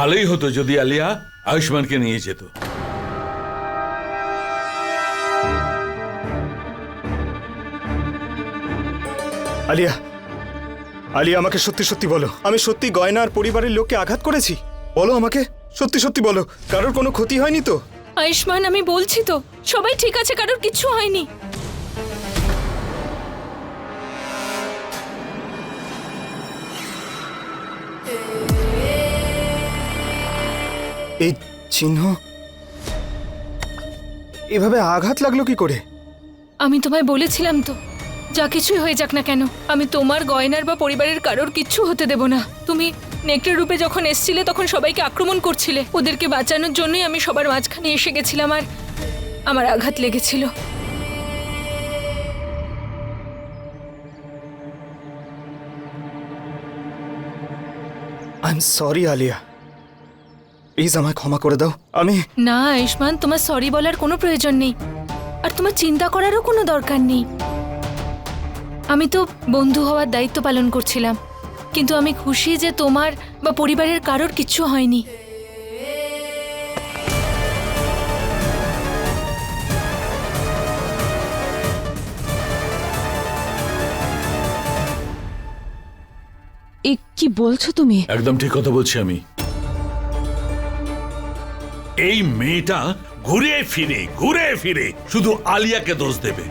ভালোই হতো যদি আলিয়া আয়ুষ্মানকে নিয়ে যেত। আলিয়া, আলিয়া আমাকে সত্যি সত্যি বলো, আমি সত্যি গয়না আর পরিবারের লোককে আঘাত করেছি? বলো আমাকে, সত্যি সত্যি বলো, কারোর কোনো ক্ষতি হয়নি তো? আয়ুষ্মান, আমি বলছি তো সবাই ঠিক আছে, কারোর কিচ্ছু হয়নি। এই চিহ্ন, এভাবে আঘাত লাগলো কি করে? আমি তোমায় বলেছিলাম তো, যা কিছুই হয়ে যাক না কেন, আমি তোমার গয়নার বা পরিবারের কারোর কিচ্ছু হতে দেব না। তুমি নেকড়ে রূপে যখন এসছিলে তখন সবাইকে আক্রমণ করছিলে, ওদেরকে বাঁচানোর জন্যই আমি সবার মাঝখানে এসে গেছিলাম আর আমার আঘাত লেগেছিল। I am sorry Alia, please আমায় ক্ষমা করে দাও। আমি না আয়ুষ্মান, তোমার সরি বলার কোনো প্রয়োজন নেই, আর তোমার চিন্তা করারও কোনো দরকার নেই। আমি তো বন্ধু হওয়ার দায়িত্ব পালন করছিলাম, কিন্তু আমি খুশি যে তোমার বা পরিবারের কারোর কিচ্ছু হয়নি। এ কি বলছো তুমি? একদম ঠিক কথা বলছি আমি। এই মেয়েটা ঘুরে ফিরে শুধু আলিয়াকে দোষ দেবে।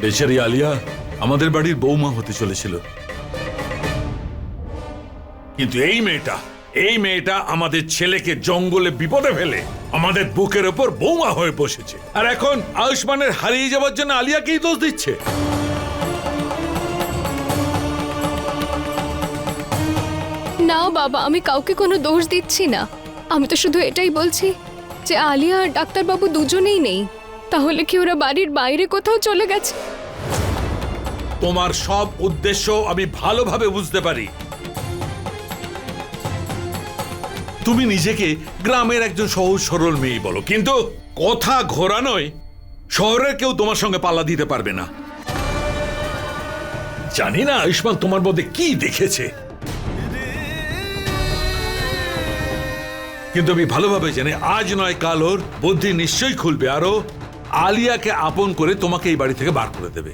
বেচারি আলিয়া আমাদের বাড়ির বৌমা হতে চলেছিল, কিন্তু এই মেয়েটা আমাদের ছেলেকে জঙ্গলে বিপদে ফেলে আমাদের বুকের ওপর বৌমা হয়ে বসেছে, আর এখন আয়ুষ্মানের হারিয়ে যাওয়ার জন্য আলিয়াকেই দোষ দিচ্ছে। না বাবা, আমি কাউকে কোনো দোষ দিচ্ছি না। আমি তো শুধু এটাই বলছি যে আলিয়া আর ডাক্তারবাবু দুজনেই নেই। তাহলে কি ওরা বাড়ির বাইরে কোথাও চলে গেছে? তোমার সব উদ্দেশ্য আমি ভালোভাবে বুঝতে পারি। তুমি নিজেকে গ্রামের একজন সহজ সরল মেয়ে বলো, কিন্তু কথা ঘোরানোয় শহরের কেউ তোমার সঙ্গে পাল্লা দিতে পারবে না। জানি না আয়ুষ্মান তোমার মধ্যে কি দেখেছে, কিন্তু আমি ভালোভাবে জানি আজ নয় কাল ওর বুদ্ধি নিশ্চয়ই খুলবে, আরো আলিয়াকে আপন করে তোমাকে এই বাড়ি থেকে বার করে দেবে।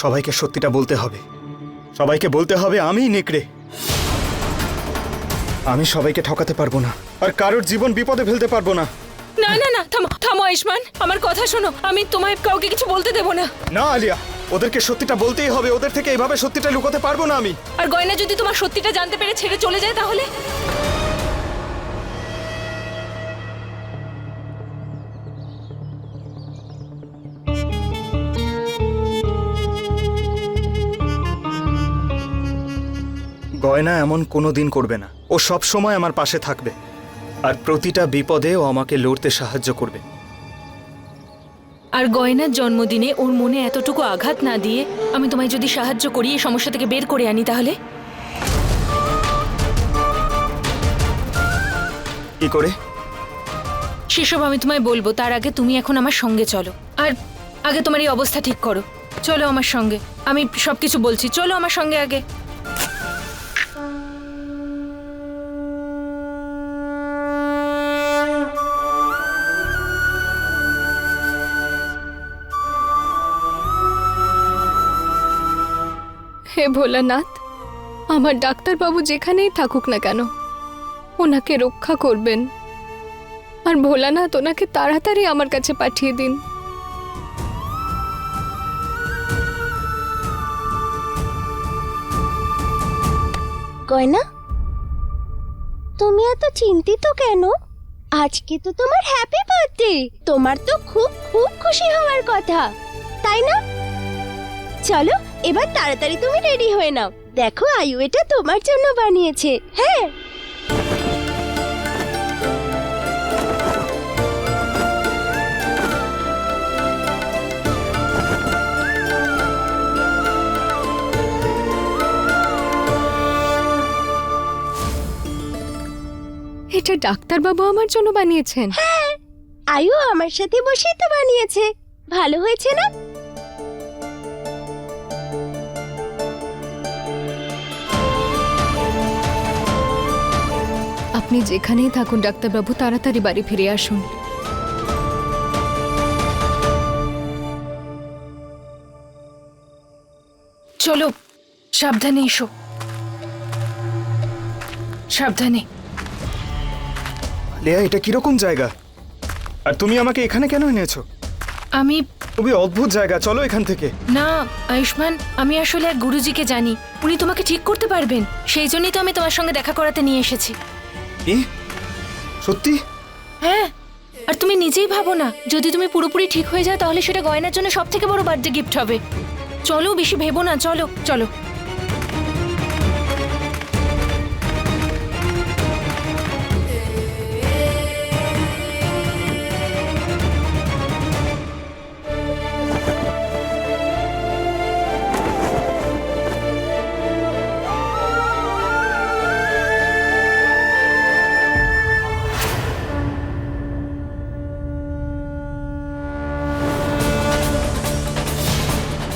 সবাইকে সত্যিটা বলতে হবে, সবাইকে বলতে হবে আমি নেকড়ে। আমি সবাইকে ঠকাতে পারবো না, আর কারোর জীবন বিপদে ফেলতে পারবো না। না না না, থামো থামো আয়ুষ্মান, আমার কথা শোনো, আমি তোমায় কাউকে কিছু বলতে দেব না। না আলিয়া, ওদেরকে সত্যিটা বলতেই হবে, ওদের থেকে এইভাবে সত্যিটা লুকোতে পারবো না আমি। আর গয়না যদি তোমার সত্যিটা জানতে পেরে ছেড়ে চলে যায় তাহলে? গয়না এমন কোনো দিন করবে না, ও সব সময় আমার পাশে থাকবে, আর প্রতিটা বিপদে ও আমাকে লড়তে সাহায্য করবে। আর গয়নার জন্মদিনে ওর মনে এতটুকু আঘাত না দিয়ে আমি তোমায় যদি সাহায্য করি এই সমস্যা থেকে বের করে আনি, তাহলে? কি করে? সেসব আমি তোমায় বলবো, তার আগে তুমি এখন আমার সঙ্গে চলো, আর আগে তোমার এই অবস্থা ঠিক করো। চলো আমার সঙ্গে, আমি সবকিছু বলছি, চলো আমার সঙ্গে আগে। হে ভোলানাথ, আমার ডাক্তারবাবু যেখানেই থাকুক না কেন ওনাকে রক্ষা করবেন, আর ভোলানাথ ওনাকে তাড়াতাড়ি আমার কাছে পাঠিয়ে দিন। গয়না, তুমি এত চিন্তিত কেন? আজকে তো তোমার হ্যাপি বার্থডে। তোমার তো খুব খুব খুশি হওয়ার কথা, তাই না? চলো এবার তাড়াতাড়ি তুমি রেডি হয়ে নাও। দেখো আয়ু এটা তোমার জন্য বানিয়েছে। হ্যাঁ, এটা ডাক্তারবাবু আমার জন্য বানিয়েছেন। আয়ু আমার সাথে বসেই তো বানিয়েছে। ভালো হয়েছে না? আপনি যেখানেই থাকুন ডাক্তারবাবু, তাড়াতাড়ি বাড়ি ফিরে আসুন। চলো, সাবধানে এসো, সাবধানে। আলিয়া, এটা কিরকম জায়গা? আর তুমি আমাকে এখানে কেন এনেছো? আমি খুবই অদ্ভুত জায়গা, চলো এখান থেকে। না আয়ুষ্মান, আমি আসলে এক গুরুজিকে জানি, উনি তোমাকে ঠিক করতে পারবেন। সেই জন্যই তো আমি তোমার সঙ্গে দেখা করাতে নিয়ে এসেছি। এ সত্যি? হ্যাঁ, আর তুমি নিজেই ভাবো না, যদি তুমি পুরোপুরি ঠিক হয়ে যাও তাহলে সেটা গয়নার জন্য সব থেকে বড় বার্থডে গিফট হবে। চলো, বেশি ভেবো না, চলো চলো।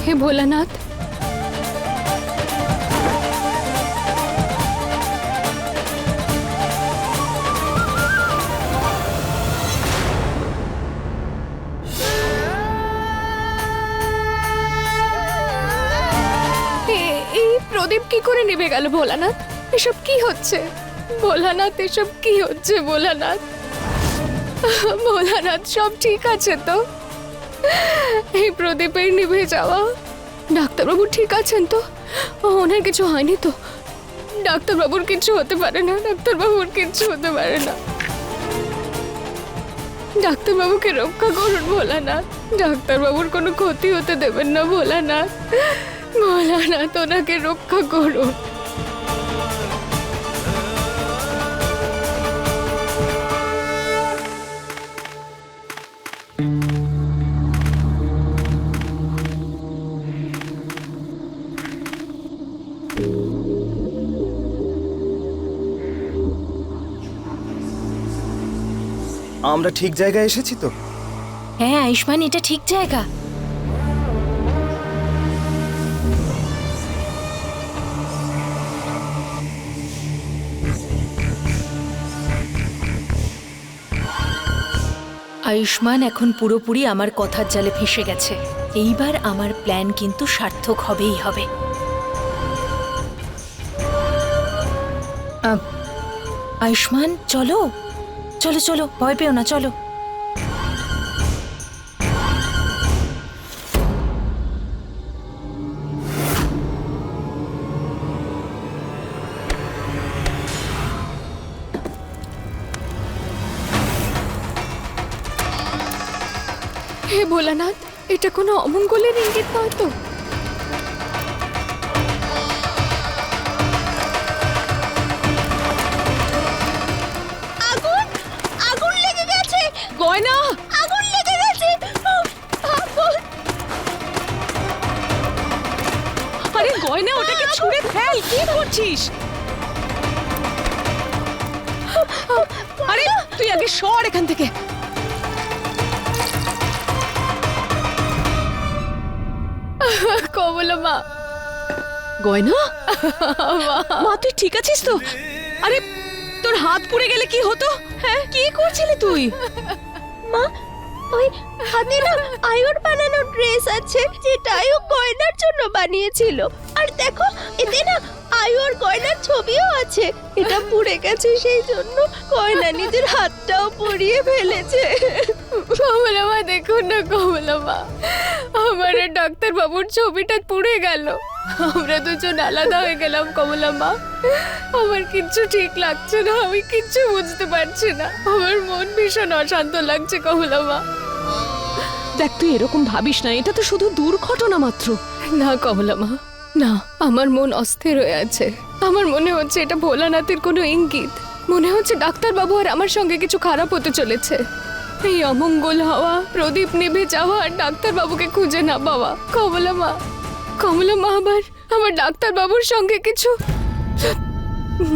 হে ভোলানাথ, এই প্রদীপ কি করে নিভে গেল ভোলানাথ? এসব কি হচ্ছে ভোলানাথ? এসব কি হচ্ছে ভোলানাথ? ভোলানাথ, সব ঠিক আছে তো? এই প্রদীপের নিভে যাওয়া, ডাক্তারবাবু ঠিক আছেন তো? ওনার কিছু হয়নি তো? ডাক্তারবাবুর কিছু হতে পারে না, ডাক্তারবাবুর কিছু হতে পারে না। ডাক্তারবাবুকে রক্ষা করুন ভোলানাথ, ডাক্তারবাবুর কোনো ক্ষতি হতে দেবেন না ভোলানাথ। ভোলানাথ, ওনাকে রক্ষা করুন। আমরা ঠিক জায়গায় এসেছি তো? হ্যাঁ আয়ুষ্মান, এটা ঠিক জায়গা। আয়ুষ্মান এখন পুরোপুরি আমার কথার জালে ফেঁসে গেছে। এইবার আমার প্ল্যান কিন্তু সার্থক হবেই হবে। আয়ুষ্মান, চলো চলো চলো, ভয় পেও না, চলো। হে ভোলানাথ, এটা কোনো অমঙ্গলের ইঙ্গিত নয় তো? আগুন, আগুন লেগে গেছে। গয়না, আগুন লেগে গেছে। আগুন। আরে গয়না, ওটাকে ছুঁড়ে ফেল, কি করছিস? আরে তুই আগে সর এখান থেকে। কমলা মা, গয়না, মা তুই ঠিক আছিস তো? আরে তোর হাত পুড়ে গেলে কি হতো? হ্যাঁ, কি করছিলি তুই? মা, ওই হাতে না আয়ুর বানানো ড্রেস আছে, যেটা আয়ু গয়নার জন্য বানিয়েছিল। আর দেখো, এতে না আর গয়নার ছবিও আছে। এটা পুড়ে গেছে, সেই জন্য গয়না নিজের হাতটাও পুড়িয়ে ফেলেছে। কমলা মা দেখুন না কমলা মা, আমার আর ডাক্তার বাবুর ছবিটা পুড়ে গেল। আমরা দুজন আলাদা হয়ে গেলাম কমলা মা। আমার কিচ্ছু ঠিক লাগছে না, আমি কিচ্ছু বুঝতে পারছি না। আমার মন ভীষণ অশান্ত লাগছে কমলা মা। দেখ তুই এরকম ভাবিস না, এটা তো শুধু দুর্ঘটনা মাত্র। না কমলা মা, না, আমার মন অস্থির হয়ে আছে। আমার মনে হচ্ছে এটা ভোলানাথের কোনো ইঙ্গিত। মনে হচ্ছে ডাক্তার বাবু আর আমার সঙ্গে কিছু খারাপ হতে চলেছে। এই অমঙ্গল হওয়া, প্রদীপ নিভে যাওয়া আর ডাক্তার বাবুকে খুঁজে না পাওয়া। কমলা মা, কমলা মা, আমার ডাক্তার বাবুর সঙ্গে কিছু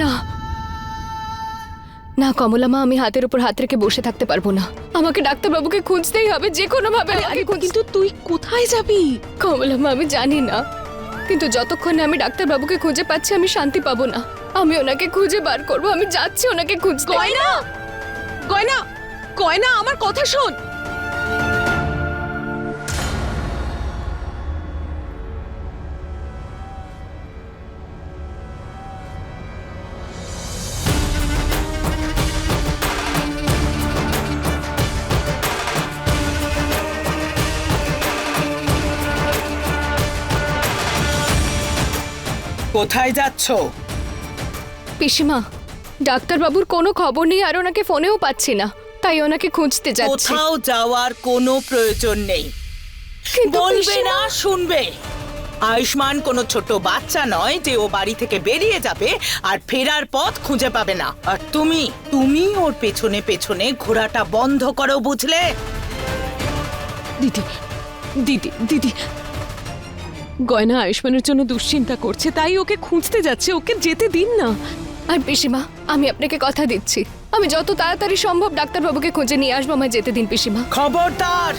না। না কমলা মা, আমি হাতের উপর হাত রেখে বসে থাকতে পারবো না। আমাকে ডাক্তার বাবুকে খুঁজতেই হবে, যে কোনো ভাবে। কিন্তু তুই কোথায় যাবি? কমলা মা, আমি জানি না, কিন্তু যতক্ষণ আমি ডাক্তার বাবুকে খুঁজে পাচ্ছি আমি শান্তি পাবো না। আমি ওনাকে খুঁজে বার করবো, আমি যাচ্ছি ওনাকে খুঁজতে। গয়না, গয়না, গয়না, আমার কথা শোন। কোথায় যাচ্ছ? পিসিমা, ডাক্তার বাবুর কোনো খবর নেই আর ওনাকে ফোনেও পাচ্ছি না, তাই ওনাকে খুঁজতে যাচ্ছি। কোথাও যাওয়ার কোনো প্রয়োজন নেই। কিন্তু বলবে পিসিমা- না, শুনবে। আয়ুষ্মান কোনো ছোট বাচ্চা নয় যে ও বাড়ি থেকে বেরিয়ে যাবে আর ফেরার পথ খুঁজে পাবে না। আর তুমি ওর পেছনে পেছনে ঘোরাটা বন্ধ করো, বুঝলে? দিদি, দিদি, দিদি, গয়না আয়ুষ্মানের জন্য দুশ্চিন্তা করছে, তাই ওকে খুঁজতে যাচ্ছে। ওকে যেতে দিন না। আর পিসিমা, আমি আপনাকে কথা দিচ্ছি, আমি যত তাড়াতাড়ি সম্ভব ডাক্তার বাবুকে খুঁজে নিয়ে আসবো। আমায় যেতে দিন পিসিমা। খবরদার!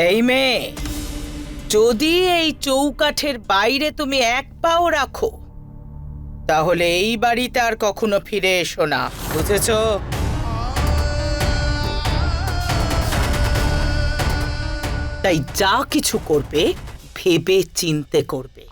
এই মেয়ে, যদি এই চৌকাঠের বাইরে তুমি এক পাও রাখো, তাহলে এই বাড়িতে আর কখনো ফিরে এসো না, বুঝেছো? তাই যা কিছু করবে ভেবে চিন্তে করবে।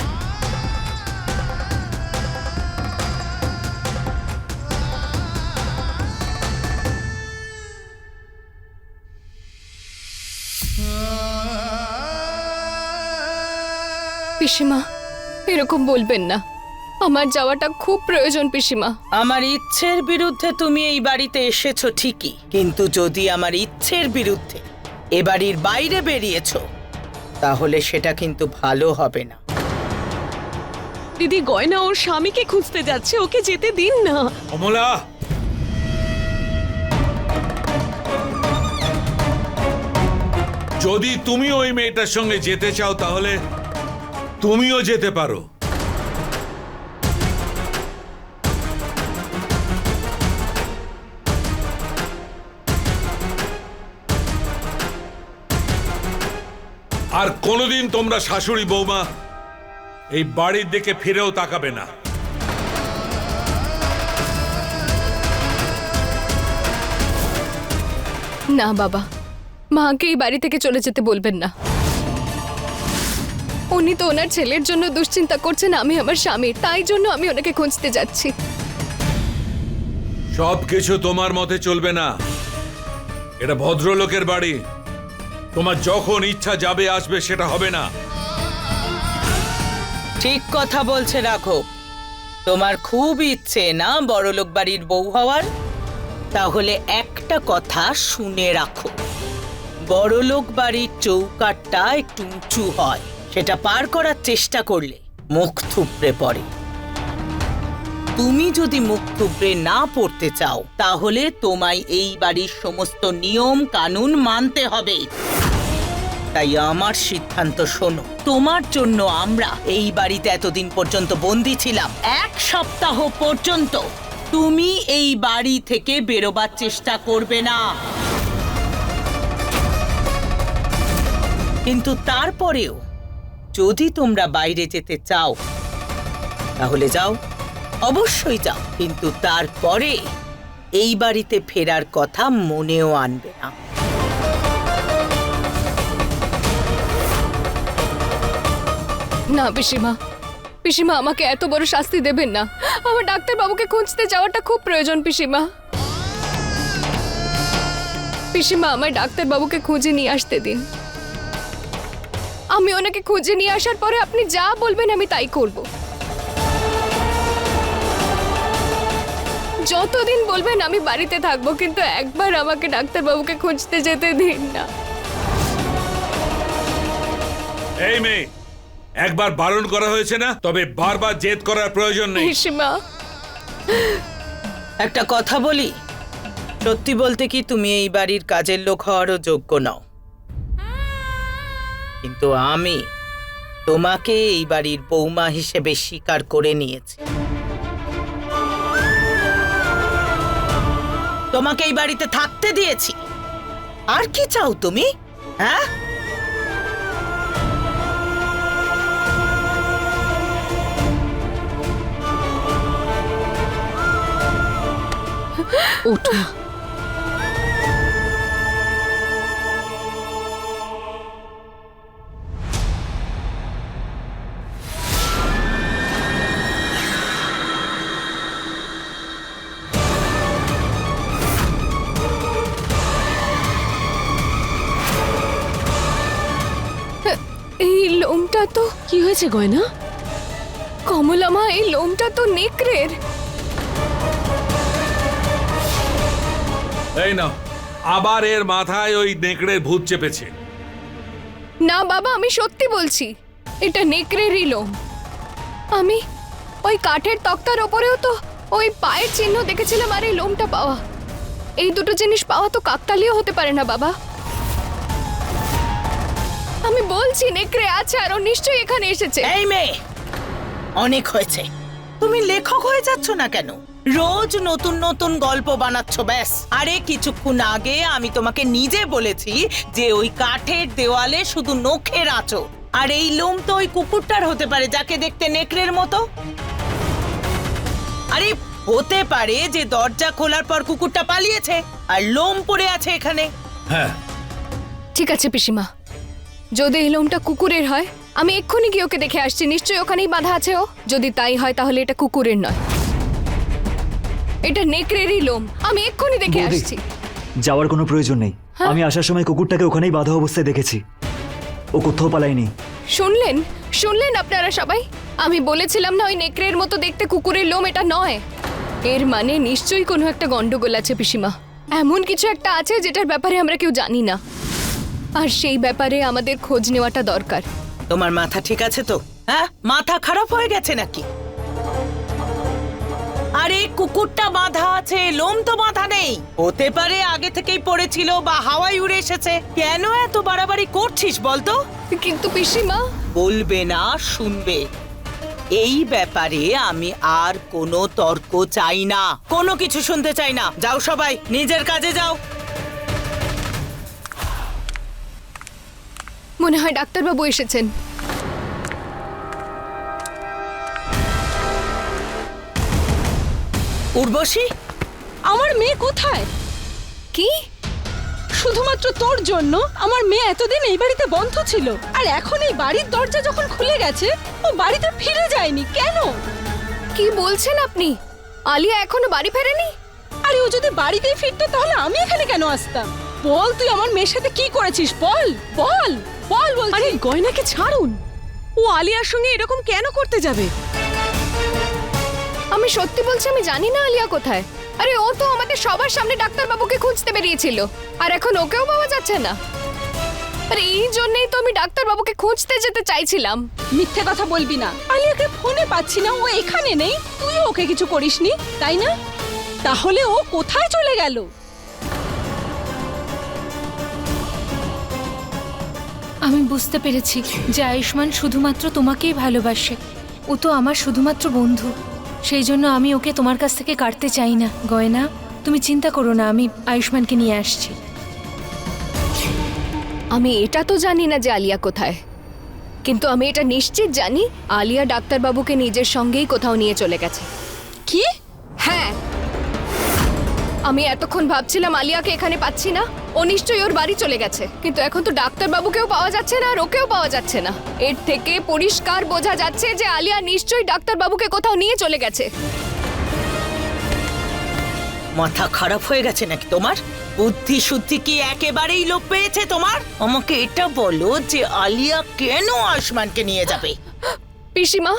পিসিমা, এরকম বলবেন না, আমার যাওয়াটা খুব প্রয়োজন পিসিমা। আমার ইচ্ছের বিরুদ্ধে তুমি এই বাড়িতে এসেছো ঠিকই, কিন্তু যদি আমার ইচ্ছের বিরুদ্ধে এ বাড়ির বাইরে বেরিয়েছো, তাহলে সেটা কিন্তু ভালো হবে না। দিদি, গয়না ওর স্বামীকে খুঁজতে যাচ্ছে, ওকে যেতে দিন না। কমলা, যদি তুমি ওই মেয়েটার সঙ্গে যেতে চাও তাহলে তুমিও যেতে পারো। আর কোনোদিন তোমরা শাশুড়ি বৌমা এই বাড়ির দিকে ফিরেও তাকাবে না। না বাবা, মাকে এই বাড়ি থেকে চলে যেতে বলবেন না। উনি তো ওনার ছেলের জন্য দুশ্চিন্তা করছেন, আমি আমার স্বামীর, তাই জন্য আমি ওনাকে খুঁজতে যাচ্ছি। সবকিছু তোমার মতে চলবে না, এটা ভদ্রলোকের বাড়ি। তোমার যখন ইচ্ছা যাবে আসবে, সেটা হবে না। ঠিক কথা বলছে রাঘব। তোমার খুব ইচ্ছে না বড়লোক বাড়ির বউ হওয়ার? তাহলে একটা কথা শুনে রাখো, বড়লোক বাড়ির চৌকাঠটা একটু উঁচু হয়, সেটা পার করার চেষ্টা করলে মুখ থুবড়ে পড়ে। তুমি যদি মুখ থুবড়ে না পড়তে চাও, তাহলে তোমায় এই বাড়ির সমস্ত নিয়ম কানুন মানতে হবে। তাই আমার সিদ্ধান্ত শোনো, তোমার জন্য আমরা এই বাড়িতে এতদিন পর্যন্ত বন্দী ছিলাম। 1 সপ্তাহ পর্যন্ত তুমি এই বাড়ি থেকে বেরোবার চেষ্টা করবে না, কিন্তু তারপরেও যদি তোমরা বাইরে যেতে চাও তাহলে যাও, অবশ্যই যাও, কিন্তু তারপরে এই বাড়িতে ফেরার কথা মনেও আনবে না। না পিসিমা, পিসিমা আমাকে এত বড় শাস্তি দেবেন না। আমার ডাক্তার বাবুকে খুঁজতে যাওয়াটা খুব প্রয়োজন পিসিমা। পিসিমা আমায় ডাক্তার বাবুকে খুঁজে নিয়ে আসতে দিন। আমি ওনাকে খুঁজে নিয়ে আসার পরে আপনি যা বলবেন আমি তাই করব। যতদিন বলবেন আমি বাড়িতে থাকবো, কিন্তু একবার আমাকে ডাক্তার বাবুকে খুঁজতে যেতে দিন না। এই মেয়ে, একবার বারণ করা হয়েছে না, তবে বারবার জেদ করার প্রয়োজন নেই। পিসিমা, একটা কথা বলি, সত্যি বলতে কি তুমি এই বাড়ির কাজের লোক হওয়ারও যোগ্য নও, কিন্তু আমি তোমাকে এই বাড়ির বৌমা হিসেবে স্বীকার করে নিয়েছি। তোমাকে এই বাড়িতে থাকতে দিয়েছি, আর কি চাও তুমি? হ্যাঁ, ওঠ মা। এই লোমটা তো কি হয়েছে গয়না? কমলামা, এই লোমটা তো নেকড়ের। এই না, আবার এর মাথায় ওই নেকড়ের ভূত চেপেছে। না বাবা, আমি সত্যি বলছি, এটা নেকড়েরই লোম। আমি ওই কাঠের তক্তার ওপরেও তো ওই পায়ের চিহ্ন দেখেছিলাম, আর এই লোমটা পাওয়া, এই দুটো জিনিস পাওয়া তো কাকতালীয় হতে পারে না বাবা। আমি বলছি নেকড়ে আছে, আর ও নিশ্চয়ই এখানে এসেছে। এই মেয়ে, অনেক হয়েছে। তুমি লেখক হয়ে যাচ্ছ না কেন? রোজ নতুন নতুন গল্প বানাচ্ছ ব্যাস। আরে কিছুক্ষণ আগে আমি তোমাকে নিজে বলেছি যে ওই কাঠের দেওয়ালে শুধু নখের আঁচড়, আর এই লোম তো ওই কুকুরটার হতে পারে যাকে দেখতে নেকড়ের মতো। আরে হতে পারে যে দরজা খোলার পর কুকুরটা পালিয়েছে আর লোম পড়ে আছে এখানে। হ্যাঁ, ঠিক আছে পিসিমা, যদি এই লোমটা কুকুরের হয় আমি এক্ষুনি গিয়ে ওকে দেখে আসছি। নিশ্চয়ই ওখানেই বাঁধা আছে ও। যদি তাই হয় তাহলে এটা কুকুরের নয়, এটা নেকড়েরই লোম। আমি এক্ষুনি দেখে বৌদি, আসছি। যাওয়ার কোনো প্রয়োজন নেই। আমি আসার সময় কুকুরটাকে ওখানেই বাঁধা অবস্থায় দেখেছি, ও কোথাও পালায়নি। শুনলেন শুনলেন আপনারা সবাই? আমি বলেছিলাম না ওই নেকড়ের মতো দেখতে কুকুরের লোম এটা নয়। এর মানে নিশ্চয়ই কোনো একটা গন্ডগোল আছে পিসিমা। এমন কিছু একটা আছে যেটার ব্যাপারে আমরা কেউ জানি না, আর সেই ব্যাপারে আমাদের খোঁজ নেওয়াটা দরকার। তোমার মাথা ঠিক আছে তো? হ্যাঁ, মাথা খারাপ হয়ে গেছে নাকি? আরে কুকুরটা বাঁধা আছে, লোম তো বাঁধা নেই। হতে পারে আগে থেকেই পড়েছিল বা হাওয়ায় উড়ে এসেছে। কেন এত বাড়াবাড়ি করছিস বলতো? কিন্তু পিসিমা, বলবে না, শুনবে। এই ব্যাপারে আমি আর কোনো তর্ক চাই না, কোনো কিছু শুনতে চাই না। যাও সবাই নিজের কাজে যাও। মনে হয় ডাক্তারবাবু এসেছেন। উর্বশী, আমার মেয়ে কোথায়? কি? শুধুমাত্র তোর জন্য আমার মেয়ে এতদিন এই বাড়িতে বন্ধ ছিল, আর এখন এই বাড়ির দরজা যখন খুলে গেছে ও বাড়িতে ফিরে যায়নি কেন? কি বলছেন আপনি? আলিয়া এখনো বাড়ি ফেরেনি? আরে ও যদি বাড়িতেই ফিরতো তাহলে আমি এখানে কেন আসতাম? বল, তুই আমার মেয়ের সাথে কি করেছিস? বল বল বল বল। আরে গয়নাকে ছাড়ুন, ও আলিয়ার সঙ্গে এরকম কেন করতে যাবে? আমি সত্যি বলছি, আমি জানি না আলিয়া কোথায়। আরে ও তো আমাদের সবার সামনে ডাক্তারবাবুকে খুঁজতে বেরিয়েছিল, আর এখন ওকেও পাওয়া যাচ্ছে না। আরে এই জন্যই তো আমি ডাক্তারবাবুকে খুঁজতে যেতে চাইছিলাম। মিথ্যে কথা বলবি না। আলিয়াকে ফোনে পাচ্ছি না, ও এখানে নেই। তুই ওকে কিছু করিসনি, তাই না? তাহলে ও কোথায় চলে গেল? আমি বুঝতে পেরেছি যে আয়ুষ্মান শুধুমাত্র তোমাকেই ভালোবাসে। ও তো আমার শুধুমাত্র বন্ধু, সেই জন্য আমি ওকে তোমার কাছ থেকে কাটতে চাই না। গয়না, তুমি চিন্তা করো না, আমি আয়ুষ্মানকে নিয়ে আসছি। আমি এটা তো জানি না যে আলিয়া কোথায়, কিন্তু আমি এটা নিশ্চিত জানি আলিয়া ডাক্তারবাবুকে নিজের সঙ্গেই কোথাও নিয়ে চলে গেছে। কি? হ্যাঁ, আমি এতক্ষণ ভাবছিলাম আলিয়াকে এখানে পাচ্ছি না, ও নিশ্চয়ই ওর বাড়ি চলে গেছে। কিন্তু এখন তো ডাক্তারবাবুকেও পাওয়া যাচ্ছে না আর ওকেও পাওয়া যাচ্ছে না। এর থেকে পরিষ্কার বোঝা যাচ্ছে যে আলিয়া নিশ্চয়ই ডাক্তারবাবুকে কোথাও নিয়ে চলে গেছে। মাথা খারাপ হয়ে গেছে নাকি তোমার? বুদ্ধি শুদ্ধি কি একেবারেই লোপ পেয়েছে তোমার? আমাকে এটা বলো যে আলিয়া কেন আয়ুষ্মানকে নিয়ে যাবে? পিসিমা,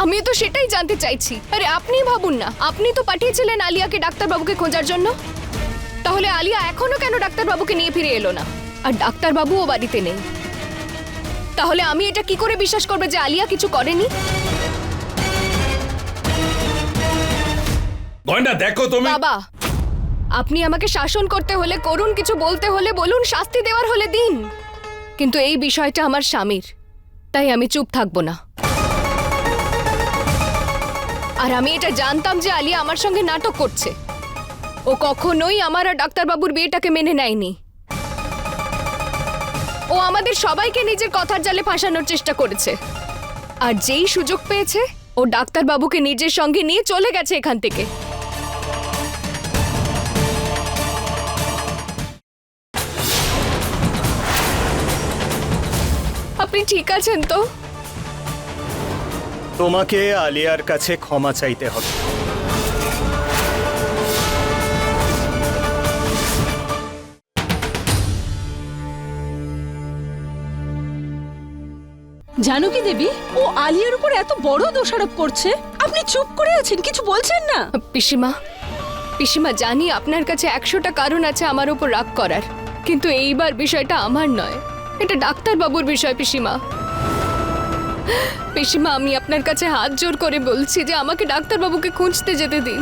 আমিও তো সেটাই জানতে চাইছি। আরে আপনি ভাবুন না, আপনি তো পাঠিয়েছিলেন আলিয়াকে ডাক্তারবাবুকে খোঁজার জন্য। তাহলে আলিয়া এখনো কেন ডাক্তারবাবুকে নিয়ে ফিরে এলো না? আর ডাক্তারবাবুও বাড়িতে নেই। তাহলে আমি এটা কি করে বিশ্বাস করবে যে আলিয়া কিছু করেনি? গয়না দেখো তুমি। বাবা, আপনি আমাকে শাসন করতে হলে করুন, কিছু বলতে হলে বলুন, শাস্তি দেওয়ার হলে দিন। কিন্তু এই বিষয়টা আমার স্বামীর, তাই আমি চুপ থাকবো না। আর আমি এটা জানতাম যে আলিয়া আমার সঙ্গে নাটক করছে। ও কখনোই আমার আর ডাক্তারবাবুর বিয়েটাকে মেনে নেয়নি। ও আমাদের সবাইকে নিজের কথার জালে ফাঁসানোর চেষ্টা করেছে। আর যেই সুযোগ পেয়েছে ও ডাক্তারবাবুকে নিজের সঙ্গে নিয়ে চলে গেছে এখান থেকে। আপনি ঠিক আছেন তো? তোমাকে আলিয়ার কাছে ক্ষমা চাইতে হবে। জানকী দেবী, ও আলিয়ার উপর এত বড় দোষারোপ করছে, আপনি চুপ করে আছেন, কিছু বলছেন না। পিসিমা জানি আপনার কাছে 100টা কারণ আছে আমার উপর রাগ করার, কিন্তু এইবার বিষয়টা আমার নয়, এটা ডাক্তারবাবুর বিষয়। পিসিমা, আমি আপনার কাছে হাত জোর করে বলছি যে আমাকে ডাক্তারবাবুকে খুঁজতে যেতে দিন।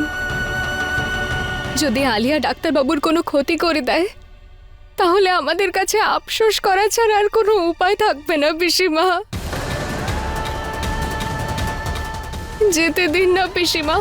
যদি আলিয়া ডাক্তারবাবুর কোনো ক্ষতি করে দেয় তাহলে আমাদের কাছে আফসোস করা ছাড়া আর কোনো উপায় থাকবে না। পিসিমা, যেতে দিন না পিসিমা।